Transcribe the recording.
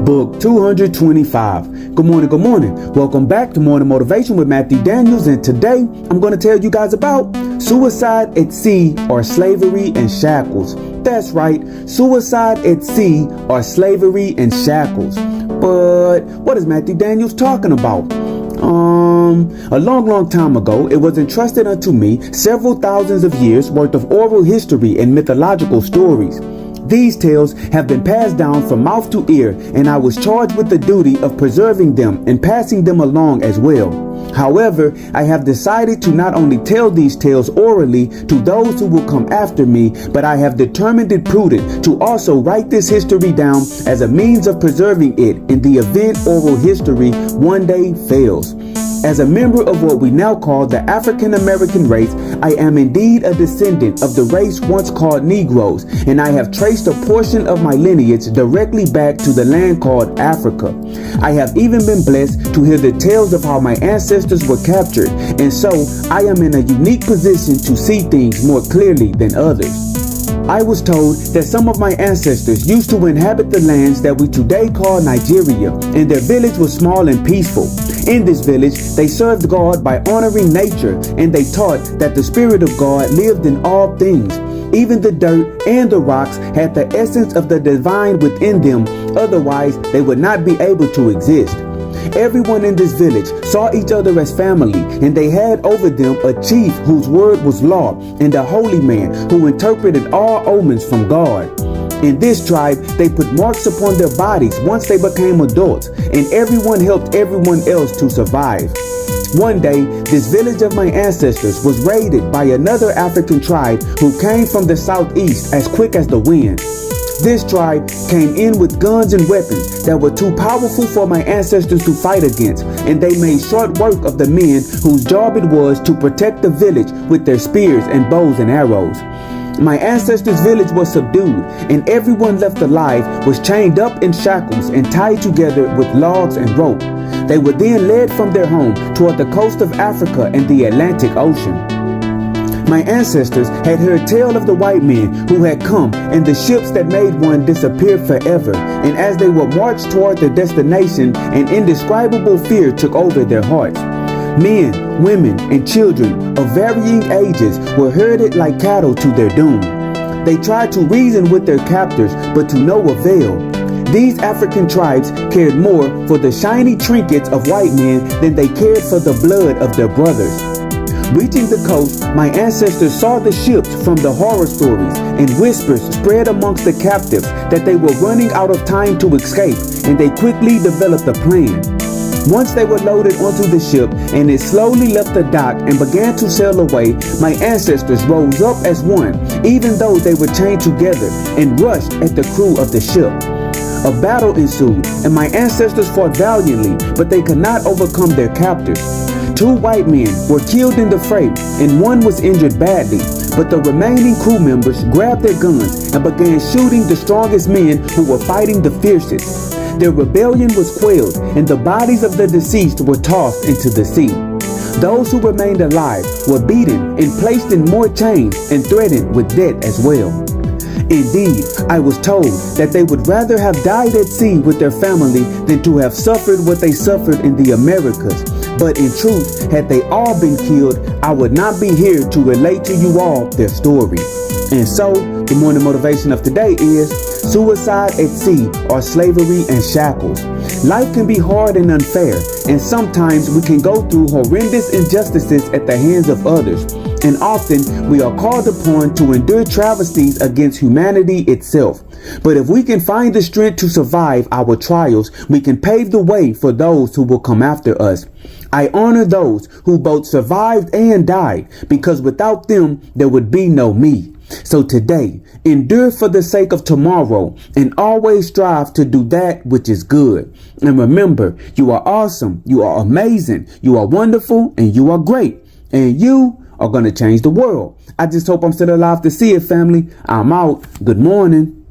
Book 225. Good morning. Welcome back to Morning Motivation with Matthew Daniels, and today I'm going to tell you guys about suicide at sea or slavery and shackles. That's right, suicide at sea or slavery and shackles. But what is Matthew Daniels talking about? A long time ago, it was entrusted unto me several thousands of years worth of oral history and mythological stories. These tales have been passed down from mouth to ear, and I was charged with the duty of preserving them and passing them along as well. However, I have decided to not only tell these tales orally to those who will come after me, but I have determined it prudent to also write this history down as a means of preserving it in the event oral history one day fails. As a member of what we now call the African American race, I am indeed a descendant of the race once called Negroes, and I have traced a portion of my lineage directly back to the land called Africa. I have even been blessed to hear the tales of how my ancestors were captured, and so I am in a unique position to see things more clearly than others. I was told that some of my ancestors used to inhabit the lands that we today call Nigeria, and their village was small and peaceful. In this village, they served God by honoring nature, and they taught that the Spirit of God lived in all things. Even the dirt and the rocks had the essence of the divine within them, otherwise they would not be able to exist. Everyone in this village saw each other as family, and they had over them a chief whose word was law, and a holy man who interpreted all omens from God. In this tribe, they put marks upon their bodies once they became adults, and everyone helped everyone else to survive. One day, this village of my ancestors was raided by another African tribe who came from the southeast as quick as the wind. This tribe came in with guns and weapons that were too powerful for my ancestors to fight against, and they made short work of the men whose job it was to protect the village with their spears and bows and arrows. My ancestors' village was subdued, and everyone left alive was chained up in shackles and tied together with logs and rope. They were then led from their home toward the coast of Africa and the Atlantic Ocean. My ancestors had heard tell of the white men who had come and the ships that made one disappear forever, and as they were marched toward their destination, an indescribable fear took over their hearts. Men, women, and children of varying ages were herded like cattle to their doom. They tried to reason with their captors, but to no avail. These African tribes cared more for the shiny trinkets of white men than they cared for the blood of their brothers. Reaching the coast, my ancestors saw the ships from the horror stories, and whispers spread amongst the captives that they were running out of time to escape, and they quickly developed a plan. Once they were loaded onto the ship and it slowly left the dock and began to sail away, my ancestors rose up as one, even though they were chained together, and rushed at the crew of the ship. A battle ensued, and my ancestors fought valiantly, but they could not overcome their captors. 2 white men were killed in the fray, and one was injured badly, but the remaining crew members grabbed their guns and began shooting the strongest men who were fighting the fiercest. Their rebellion was quelled, and the bodies of the deceased were tossed into the sea. Those who remained alive were beaten and placed in more chains and threatened with death as well. Indeed, I was told that they would rather have died at sea with their family than to have suffered what they suffered in the Americas. But in truth, had they all been killed, I would not be here to relate to you all their story. And so, the morning motivation of today is suicide at sea or slavery and shackles. Life can be hard and unfair, and sometimes we can go through horrendous injustices at the hands of others. And often we are called upon to endure travesties against humanity itself. But if we can find the strength to survive our trials, we can pave the way for those who will come after us. I honor those who both survived and died, because without them, there would be no me. So today, endure for the sake of tomorrow, and always strive to do that which is good. And remember, you are awesome, you are amazing, you are wonderful, and you are great. And you are going to change the world. I just hope I'm still alive to see it, family. I'm out. Good morning.